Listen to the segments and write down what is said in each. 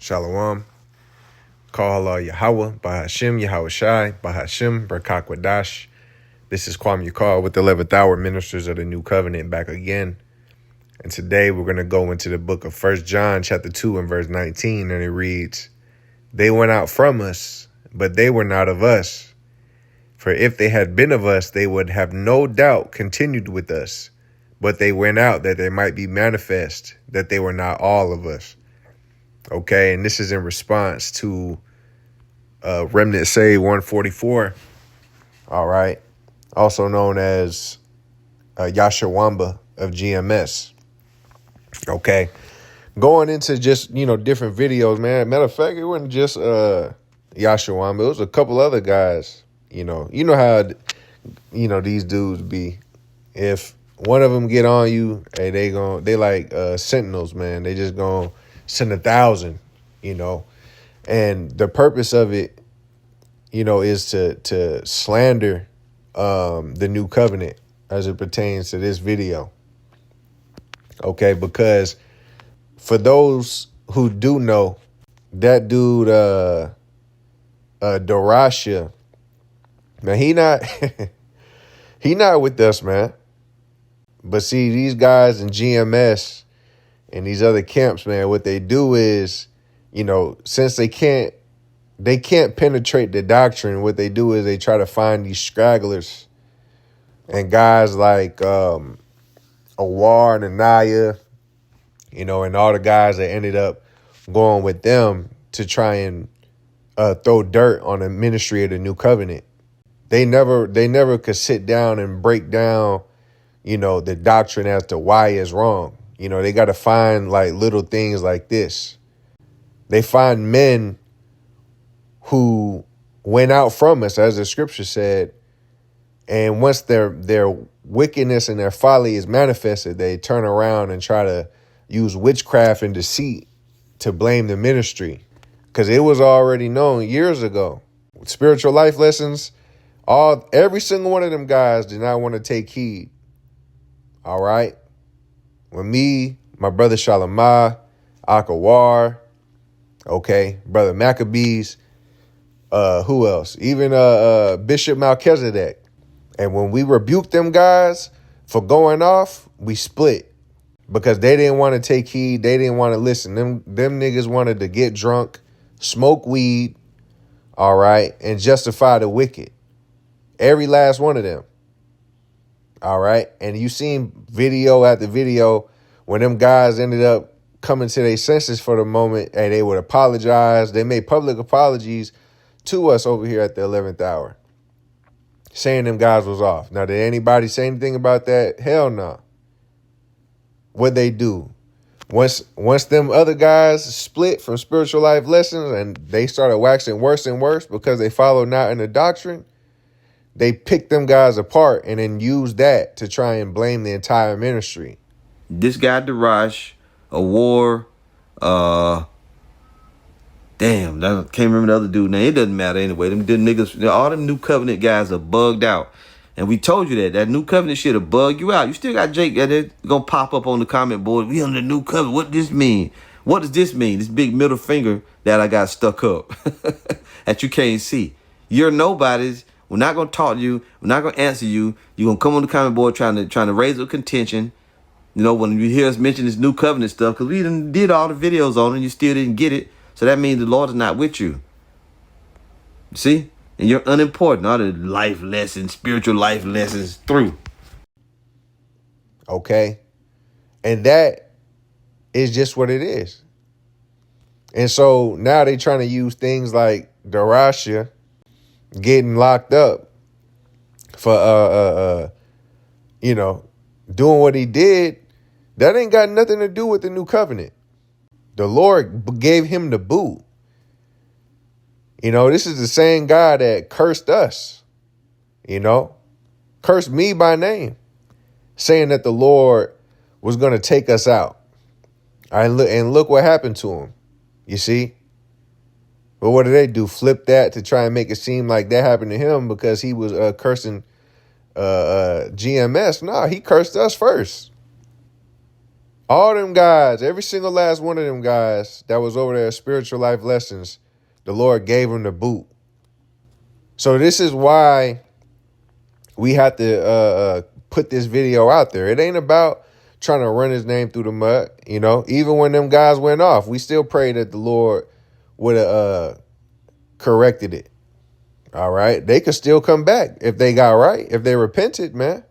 Shalom. Call Allah Yahweh, Bahashim, Yahweh Shai, Bahashim, Barakak Wadash. This is Kwame Yakar with the 11th Hour Ministers of the New Covenant back again. And today we're going to go into the book of 1 John chapter 2 and verse 19. And it reads, "They went out from us, but they were not of us. For if they had been of us, they would have no doubt continued with us. But they went out that they might be manifest that they were not all of us." Okay, and this is in response to Remnant Say 144, all right, also known as Yashawamba of GMS. Okay, going into just, different videos, man. Matter of fact, it wasn't just Yashawamba. It was a couple other guys, you know how, these dudes be. If one of them get on you, hey, they like sentinels, man. They just gonna send 1,000, and the purpose of it, is to slander the new covenant as it pertains to this video. Okay, because for those who do know, that dude Darasha, man, he not he not with us, man. But see, these guys in GMS and these other camps, man, what they do is, since they can't penetrate the doctrine, what they do is they try to find these stragglers and guys like Awar and Anaya, and all the guys that ended up going with them to try and throw dirt on the ministry of the new covenant. They never could sit down and break down, the doctrine as to why it's wrong. They got to find like little things like this. They find men who went out from us, as the scripture said, and once their wickedness and their folly is manifested, they turn around and try to use witchcraft and deceit to blame the ministry, because it was already known years ago. Spiritual life lessons, every single one of them guys did not want to take heed. All right. When me, my brother Shalamah, Akawar, okay, brother Maccabees, who else? Even Bishop Melchizedek. And when we rebuked them guys for going off, we split because they didn't want to take heed. They didn't want to listen. Them niggas wanted to get drunk, smoke weed, all right, and justify the wicked. Every last one of them. All right. And you seen video after video when them guys ended up coming to their senses for the moment, and they would apologize. They made public apologies to us over here at the 11th hour, saying them guys was off. Now, did anybody say anything about that? Hell no. What'd they do? Once them other guys split from spiritual life lessons and they started waxing worse and worse because they followed not in the doctrine, they picked them guys apart and then used that to try and blame the entire ministry. This guy, Darash, Awar, damn, I can't remember the other dude name. It doesn't matter anyway. Them niggas, all them new covenant guys are bugged out. And we told you that new covenant shit will bug you out. You still got Jake that gonna pop up on the comment board. We on the new covenant. What does this mean? What does this mean? This big middle finger that I got stuck up that you can't see. You're nobody's. We're not gonna talk to you. We're not gonna answer you. You're gonna come on the comment board trying to raise a contention. When you hear us mention this new covenant stuff, because we did all the videos on it and you still didn't get it. So that means the Lord is not with you. See? And you're unimportant. All the life lessons, spiritual life lessons through. Okay. And that is just what it is. And so now they trying to use things like Darasha getting locked up for, doing what he did. That ain't got nothing to do with the new covenant. The Lord gave him the boot. This is the same guy that cursed us, cursed me by name, saying that the Lord was going to take us out. And look what happened to him, you see? But what did they do? Flip that to try and make it seem like that happened to him because he was cursing GMS. Nah, he cursed us first. All them guys, every single last one of them guys that was over there at Spiritual Life Lessons, the Lord gave them the boot. So this is why we have to put this video out there. It ain't about trying to run his name through the mud. You know, even when them guys went off, we still pray that the Lord would have corrected it. All right. They could still come back if they got right, if they repented, man.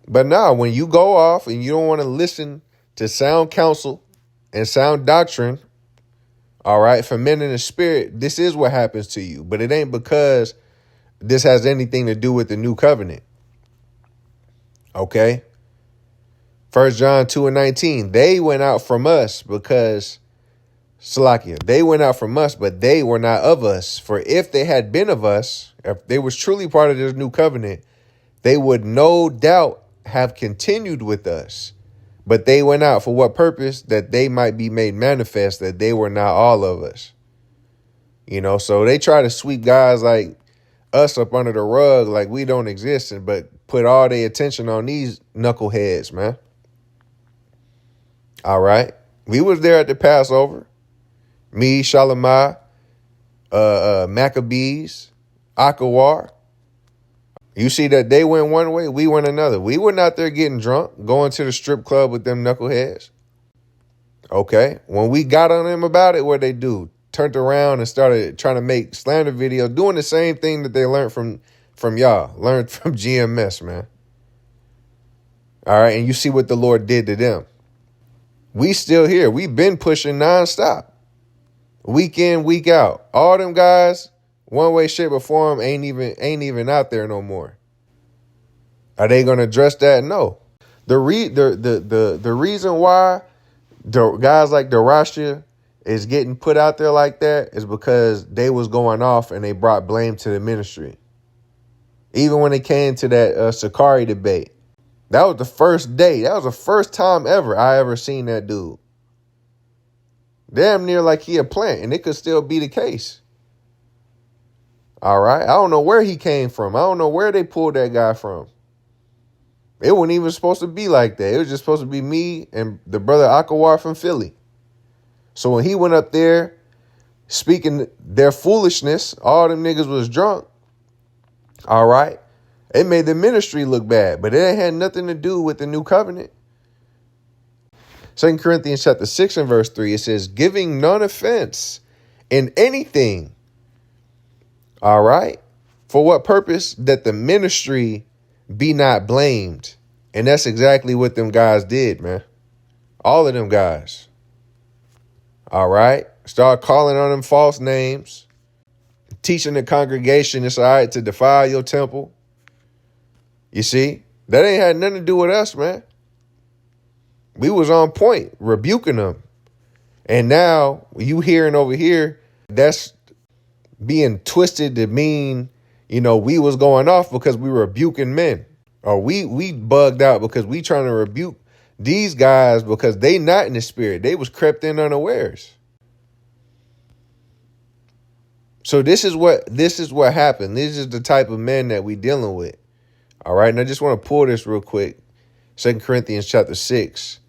But now, when you go off and you don't want to listen to sound counsel and sound doctrine, all right, from men in the spirit, this is what happens to you. But it ain't because this has anything to do with the new covenant. Okay? 1 John 2:19, they went out from us because, Salakia, they went out from us, but they were not of us. For if they had been of us, if they was truly part of this new covenant, they would no doubt have continued with us. But they went out for what purpose? That they might be made manifest that they were not all of us. You know, so they try to sweep guys like us up under the rug like we don't exist, but put all their attention on these knuckleheads, man. All right. We was there at the Passover. Me, Shalimah, Maccabees, Akawar. You see that they went one way, we went another. We were not there getting drunk, going to the strip club with them knuckleheads. Okay. When we got on them about it, what they do? Turned around and started trying to make slander videos, doing the same thing that they learned from y'all, learned from GMS, man. All right. And you see what the Lord did to them. We still here. We've been pushing nonstop. Week in, week out. All them guys, one way, shape, or form, ain't even out there no more. Are they gonna address that? No. The reason why the guys like Darashia is getting put out there like that is because they was going off and they brought blame to the ministry. Even when it came to that Sakari debate, that was the first day. That was the first time I ever seen that dude. Damn near like he a plant, and it could still be the case. All right. I don't know where he came from. I don't know where they pulled that guy from. It wasn't even supposed to be like that. It was just supposed to be me and the brother Akawar from Philly. So when he went up there speaking their foolishness, all them niggas was drunk. All right. It made the ministry look bad, but it ain't had nothing to do with the new covenant. 2 Corinthians chapter 6 and verse 3, it says, giving none offense in anything. All right. For what purpose? That the ministry be not blamed. And that's exactly what them guys did, man. All of them guys. All right. Start calling on them false names. Teaching the congregation it's all right to defile your temple. You see, that ain't had nothing to do with us, man. We was on point, rebuking them. And now you hearing over here, that's being twisted to mean, you know, we was going off because we were rebuking men. Or we bugged out because we trying to rebuke these guys because they not in the spirit. They was crept in unawares. So this is what happened. This is the type of men that we dealing with. All right. And I just want to pull this real quick. 2 Corinthians chapter 6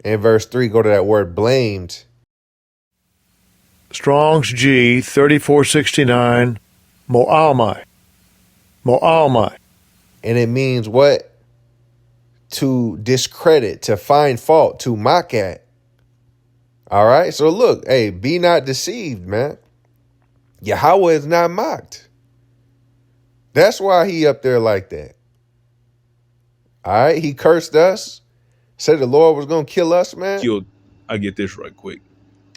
and verse 3, go to that word blamed. Strong's G 3469, Mo'almai. Mo'almai. And it means what? To discredit, to find fault, to mock at. All right. So look, hey, be not deceived, man. Yahweh is not mocked. That's why he up there like that. All right. He cursed us, said the Lord was going to kill us, man. I get this right quick.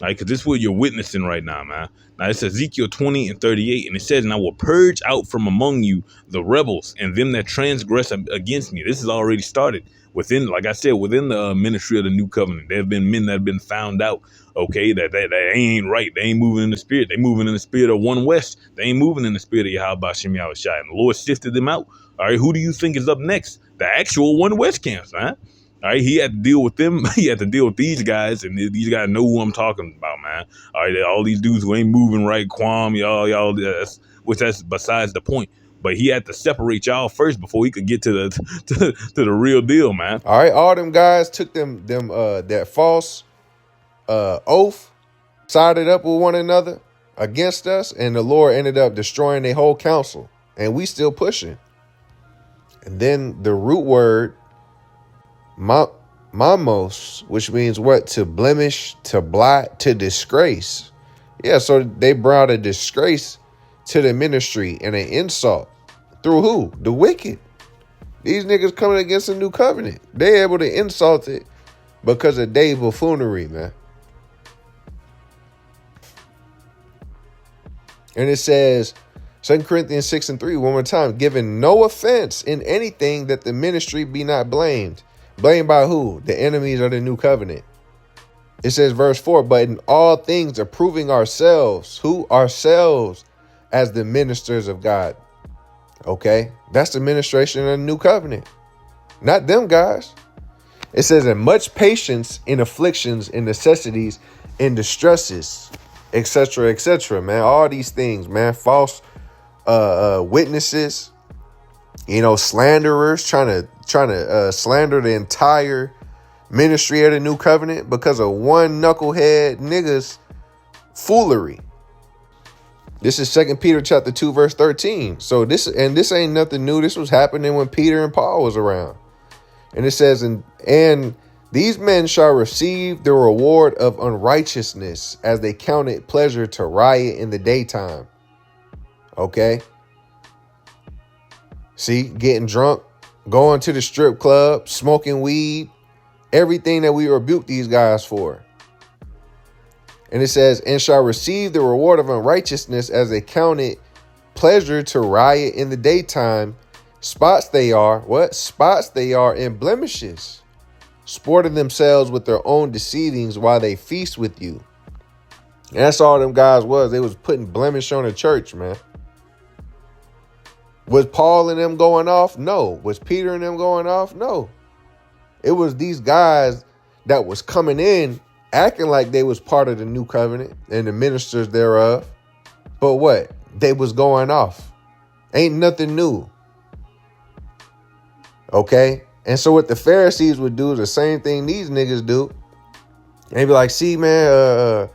All right, because this is what you're witnessing right now, man. Now, it's Ezekiel 20 and 38, and it says, and I will purge out from among you the rebels and them that transgress against me. This has already started within, like I said, within the ministry of the new covenant. There have been men that have been found out, okay, that ain't right. They ain't moving in the spirit. They moving in the spirit of One West. They ain't moving in the spirit of Yahweh Shem Yahushai. And the Lord sifted them out. All right, who do you think is up next? The actual One West camps, man. All right, he had to deal with them. He had to deal with these guys, and these guys know who I'm talking about, man. All right, all these dudes who ain't moving right, Quam, y'all, that's besides the point. But he had to separate y'all first before he could get to the to the real deal, man. All right, all them guys took them that false oath, sided up with one another against us, and the Lord ended up destroying their whole council, and we still pushing. And then the root word mamos, which means what? To blemish, to blot, to disgrace. Yeah, so they brought a disgrace to the ministry and an insult through who? The wicked. These niggas coming against a new covenant. They able to insult it because of their buffoonery, man. And it says, 2 Corinthians 6:3, one more time, giving no offense in anything that the ministry be not blamed. Blamed by who? The enemies of the new covenant. It says, verse 4, but in all things approving ourselves, who? Ourselves, as the ministers of God. Okay, that's the ministration of the new covenant. Not them guys. It says, in much patience in afflictions, in necessities, in distresses, etc., man. All these things, man. False witnesses, slanderers trying to slander the entire ministry of the new covenant because of one knucklehead nigga's foolery. This is 2 Peter chapter 2, verse 13. So this ain't nothing new. This was happening when Peter and Paul was around. And it says, and these men shall receive the reward of unrighteousness as they count it pleasure to riot in the daytime. Okay. See, getting drunk, going to the strip club, smoking weed, everything that we rebuke these guys for. And it says, and shall receive the reward of unrighteousness as they count it pleasure to riot in the daytime. Spots they are. What? Spots they are in blemishes, sporting themselves with their own deceivings while they feast with you. And that's all them guys was. They was putting blemish on the church, man. Was Paul and them going off? No. Was Peter and them going off? No. It was these guys that was coming in acting like they was part of the new covenant and the ministers thereof. But what? They was going off. Ain't nothing new. Okay? And so what the Pharisees would do is the same thing these niggas do. They be like, see, man,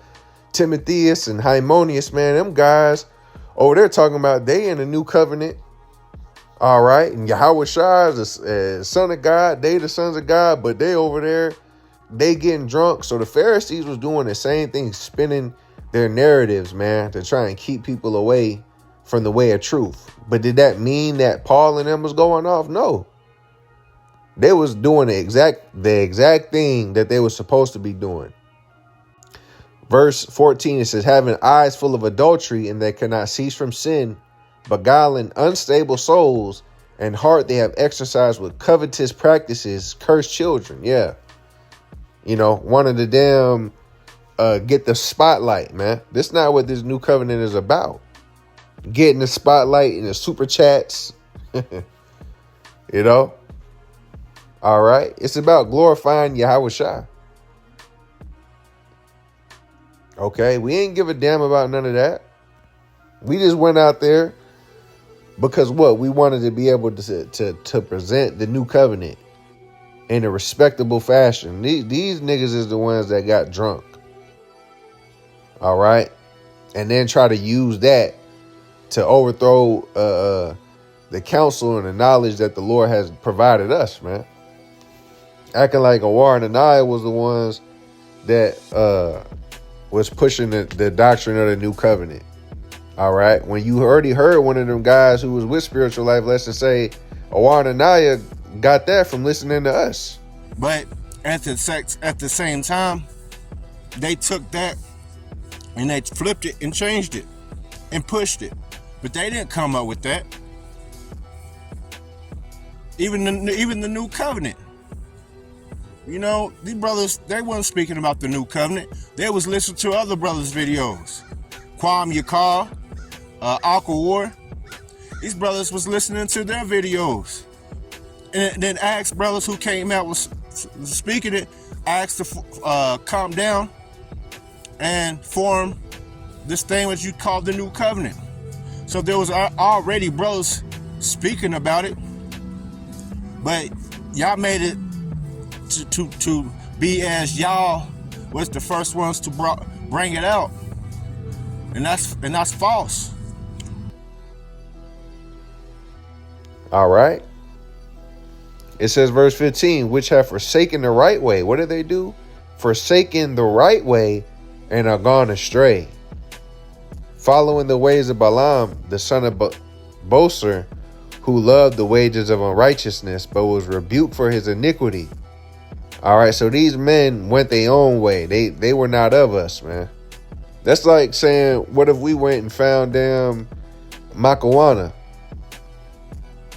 Timotheus and Hymenaeus, man, them guys over there talking about they in the new covenant. All right. And Yahweh Shai is the son of God. They the sons of God, but they over there, they getting drunk. So the Pharisees was doing the same thing, spinning their narratives, man, to try and keep people away from the way of truth. But did that mean that Paul and them was going off? No. They was doing the exact thing that they were supposed to be doing. Verse 14, it says, having eyes full of adultery, and they cannot cease from sin, beguiling unstable souls, and heart they have exercised with covetous practices, cursed children. Yeah. Wanted to damn get the spotlight, man. This is not what this new covenant is about. Getting the spotlight in the super chats. All right. It's about glorifying Yahweh Shai. Okay. We ain't give a damn about none of that. We just went out there because what? We wanted to be able to present the new covenant in a respectable fashion. These niggas is the ones that got drunk. All right. And then try to use that to overthrow the counsel and the knowledge that the Lord has provided us, man. Acting like Awar and Anaya was the ones that was pushing the doctrine of the new covenant. All right. When you already heard one of them guys who was with Spiritual Life, let's just say Awar and Anaya got that from listening to us. But at the same time, they took that and they flipped it and changed it and pushed it. But they didn't come up with that. Even the new covenant. These brothers, they weren't speaking about the new covenant. They was listening to other brothers' videos. Kwam Yakar, Aqua War. These brothers was listening to their videos. And then asked brothers who came out was speaking it, asked to calm down and form this thing which you call the new covenant. So there was already brothers speaking about it, but y'all made it to be as y'all was the first ones to bring it out, and that's false. All right. It says verse 15, which have forsaken the right way. What did they do? Forsaken the right way and are gone astray, following the ways of Balaam, the son of Bosor, who loved the wages of unrighteousness, but was rebuked for his iniquity. All right, so these men went their own way. They were not of us, man. That's like saying, what if we went and found damn marijuana?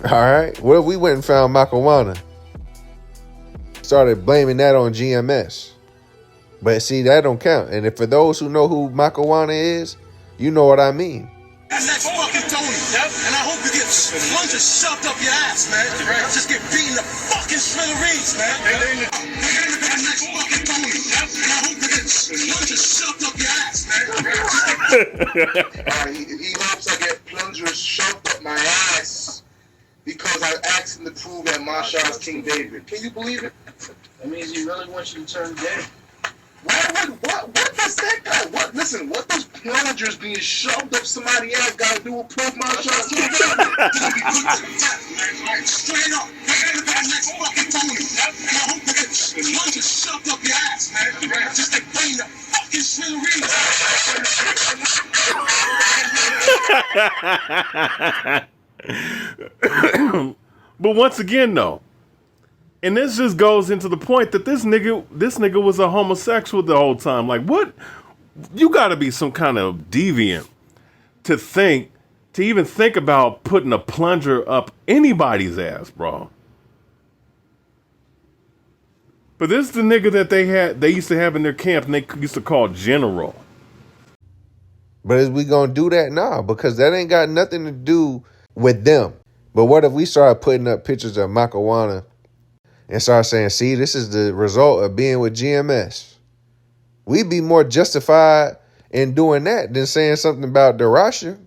All right, what if we went and found marijuana? Started blaming that on GMS. But see, that don't count. And if for those who know who marijuana is, you know what I mean. Next fucking Tony. Yep. And I hope you get lunges shoved up your ass, man. Right. Just get beaten to fucking smithereens, man. Next fucking Tony. Yep. And I hope you get lunges shoved up your ass, man. He hopes I get plungers shoved up my ass because I asked him to prove that Masha is King David. Can you believe it? That means he really wants you to turn gay. What does that guy? What? Listen, what does plungers being shoved up somebody's ass got to do with proof Masha is King David? Straight up. Next fucking Tony. And I hope you get lunges shoved up your ass, man. Just like beating the fucking smithereens. But once again, though, and this just goes into the point that this nigga was a homosexual the whole time. Like, what? You got to be some kind of deviant to even think about putting a plunger up anybody's ass, bro. But this is the nigga that they used to have in their camp, and they used to call General. But is we gonna do that now? Because that ain't got nothing to do with them. But what if we start putting up pictures of marijuana and start saying, see, this is the result of being with GMS? We'd be more justified in doing that than saying something about Darasha.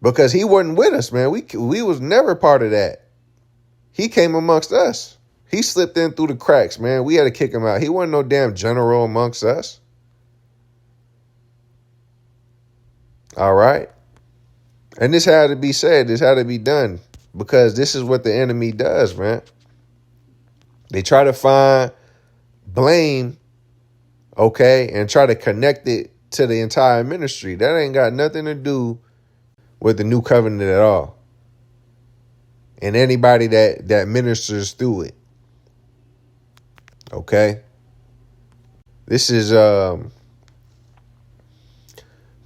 Because he wasn't with us, man. We was never part of that. He came amongst us. He slipped in through the cracks, man. We had to kick him out. He wasn't no damn general amongst us. All right. And this had to be said. This had to be done. Because this is what the enemy does, man. They try to find blame, okay, and try to connect it to the entire ministry. That ain't got nothing to do with the new covenant at all. And anybody that ministers through it. Okay. This is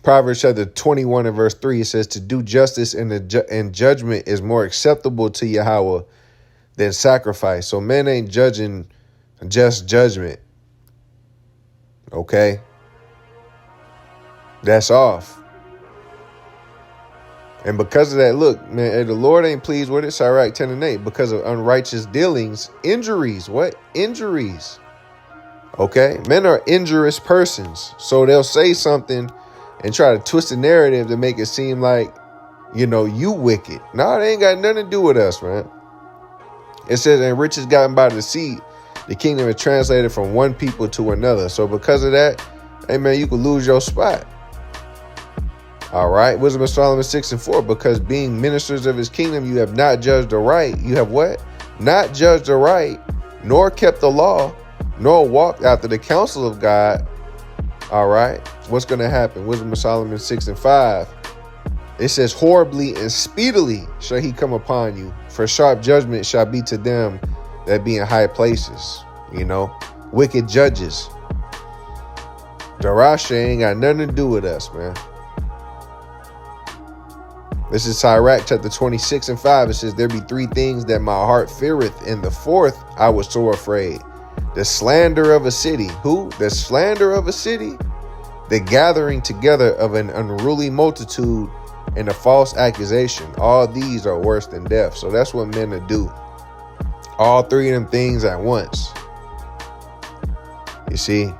Proverbs chapter 21 and verse 3. It says, to do justice and judgment is more acceptable to Yahweh than sacrifice. So men ain't judging just judgment. Okay. That's off. And because of that, look, man, the Lord ain't pleased with it. Sirach 10 and 8. Because of unrighteous dealings, injuries. What? Injuries. Okay. Men are injurious persons. So they'll say something and try to twist the narrative to make it seem like, you know, you wicked. No, it ain't got nothing to do with us, man. It says, and riches gotten by deceit, the kingdom is translated from one people to another. So because of that, hey, man, you could lose your spot. All right. Wisdom of Solomon 6 and 4. Because being ministers of his kingdom, you have not judged aright. You have what? Not judged aright, nor kept the law, nor walked after the counsel of God. All right. What's going to happen? Wisdom of Solomon 6 and 5. It says, horribly and speedily shall he come upon you, for sharp judgment shall be to them that be in high places. You know, wicked judges. Darasha ain't got nothing to do with us, man. This is Sirach chapter 26 and 5. It says, there be three things that my heart feareth, and the fourth I was so afraid. The slander of a city. Who? The slander of a city? The gathering together of an unruly multitude and a false accusation. All these are worse than death. So that's what men will do. All three of them things at once. You see?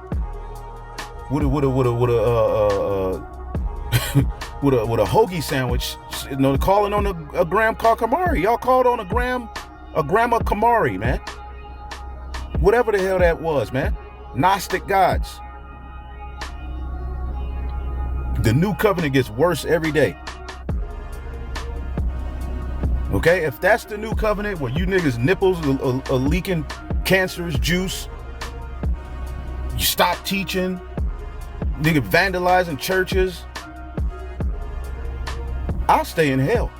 with a hoagie sandwich, calling on a gram called Kamari. Y'all called on a grandma Kamari, man. Whatever the hell that was, man. Gnostic gods. The new covenant gets worse every day. Okay, if that's the new covenant where you niggas nipples are leaking cancerous juice, you stop teaching, nigga vandalizing churches, I'll stay in hell.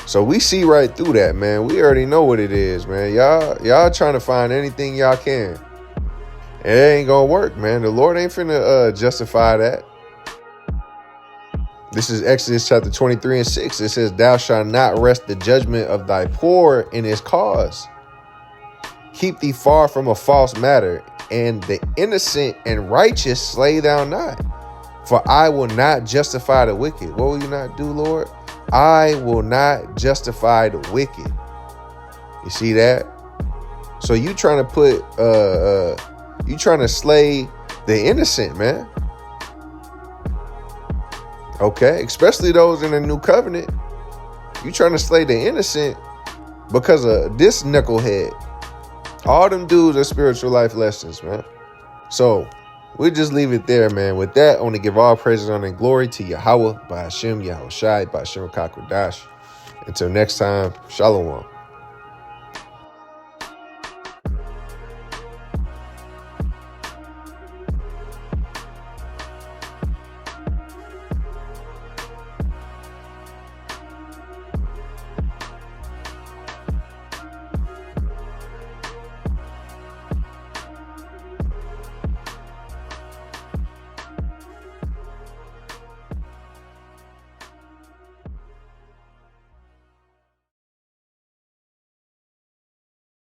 So we see right through that, man. We already know what it is, man. Y'all trying to find anything y'all can. It ain't gonna work, man. The Lord ain't finna justify that. This is Exodus chapter 23:6. It says, thou shalt not rest the judgment of thy poor in his cause. Keep thee far from a false matter, and the innocent and righteous slay thou not. For I will not justify the wicked. What will you not do, Lord? I will not justify the wicked. You see that? So you trying to put, you trying to slay the innocent, man. Okay, especially those in the new covenant. You trying to slay the innocent because of this knucklehead. All them dudes are spiritual life lessons, man. So we just leave it there, man. With that, I want to give all praises, honor, and glory to Yahweh, by Hashem, Yahushai, by Hashem Kakwadash. Until next time, Shalom.